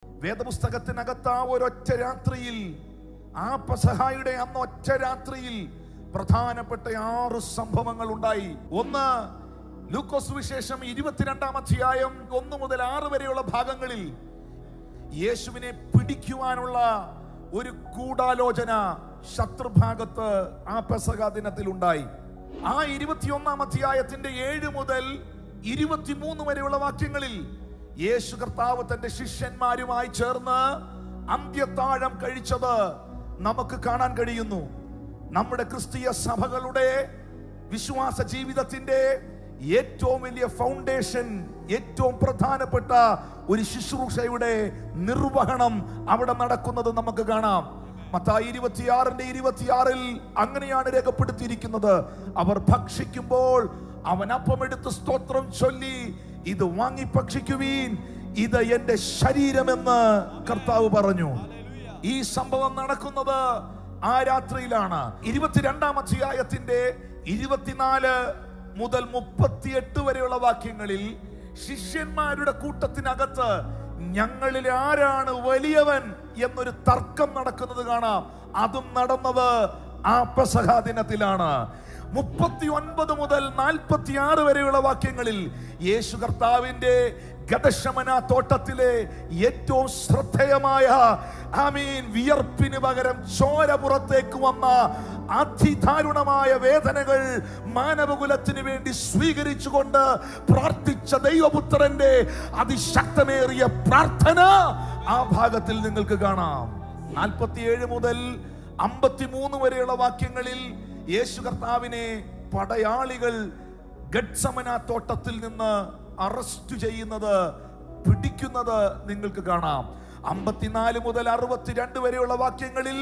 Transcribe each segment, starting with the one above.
വേദപുസ്തകത്തിനകത്ത് ആ ഒരൊറ്റ രാത്രിയിൽ, ആ പെസഹായുടെ അന്ന് ഒറ്റ രാത്രിയിൽ പ്രധാനപ്പെട്ട 6 സംഭവങ്ങൾ ഉണ്ടായി. ഒന്ന്, ലൂക്കോസ് വിശേഷം 22-ാം അധ്യായം 1 മുതൽ 6 വരെയുള്ള ഭാഗങ്ങളിൽ യേശുവിനെ പിടിക്കുവാനുള്ള ഒരു ഗൂഢാലോചന ശത്രുഭാഗത്ത് ആ പെസഹ ദിനത്തിൽ ഉണ്ടായി. ആ 21-ാം അധ്യായത്തിന്റെ 7 മുതൽ 23 വരെയുള്ള വാക്യങ്ങളിൽ യേശു കർത്താവ് തന്റെ ശിഷ്യന്മാരുമായി ചേർന്ന് അന്ത്യത്താഴം കഴിച്ചത് നമുക്ക് കാണാൻ കഴിയുന്നു. നമ്മുടെ ക്രിസ്തീയ സഭകളുടെ വിശ്വാസ ജീവിതത്തിന്റെ ഏറ്റവും വലിയ ഫൗണ്ടേഷൻ, ഏറ്റവും പ്രധാനപ്പെട്ട ഒരു ശുശ്രൂഷയുടെ നിർവഹണം അവിടെ നടക്കുന്നത് നമുക്ക് കാണാം. മത്തായി 26:26 അങ്ങനെയാണ് രേഖപ്പെടുത്തിയിരിക്കുന്നത്. അവർ ഭക്ഷിക്കുമ്പോൾ അവൻ അപ്പമെടുത്ത് സ്തോത്രം ചൊല്ലി, ഇത് വാങ്ങി ഭക്ഷിക്കുവീൻ, ഇത് എന്റെ ശരീരമെന്ന് കർത്താവ് പറഞ്ഞു. ഈ സംഭവം നടക്കുന്നത് ആ രാത്രിയിലാണ്. 22-ാം അധ്യായത്തിന്റെ 24 മുതൽ 38 വരെയുള്ള വാക്യങ്ങളിൽ ശിഷ്യന്മാരുടെ കൂട്ടത്തിനകത്ത് ഞങ്ങളിൽ ആരാണ് വലിയവൻ എന്നൊരു തർക്കം നടക്കുന്നത് കാണാം. അതും നടന്നത് ആ പെസഹ ദിനത്തിലാണ്. 39 മുതൽ 46 വരെയുള്ള വാക്യങ്ങളിൽ യേശു കർത്താവിന്റെ ഗദശമന തോട്ടത്തിലെ ഏറ്റവും ശ്രദ്ധേയമായ വിയർപ്പിന് പകരം ചോര പുറത്തേക്ക് വന്ന അതിദാരുണമായ വേദനകൾ മാനവകുലത്തിന് വേണ്ടി സ്വീകരിച്ചുകൊണ്ട് പ്രാർത്ഥിച്ച ദൈവപുത്രന്റെ അതിശക്തമേറിയ പ്രാർത്ഥന ആ ഭാഗത്തിൽ നിങ്ങൾക്ക് കാണാം. 47 മുതൽ 53 വരെയുള്ള വാക്യങ്ങളിൽ യേശു കർത്താവിനെ പടയാളികൾ ഗദ്സമന തോട്ടത്തിൽ നിന്ന് അറസ്റ്റ് ചെയ്യുന്നത്, പിടിക്കുന്നത് നിങ്ങൾക്ക് കാണാം. 54 മുതൽ 62 വരെയുള്ള വാക്യങ്ങളിൽ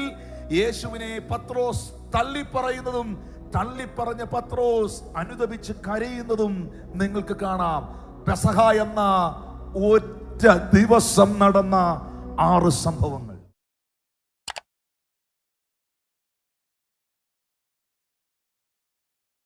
യേശുവിനെ പത്രോസ് തള്ളിപ്പറയുന്നതും തള്ളിപ്പറഞ്ഞ പത്രോസ് അനുതപിച്ച് കരയുന്നതും നിങ്ങൾക്ക് കാണാം. പെസഹ എന്ന ഒറ്റ ദിവസം നടന്ന 6 സംഭവങ്ങൾ.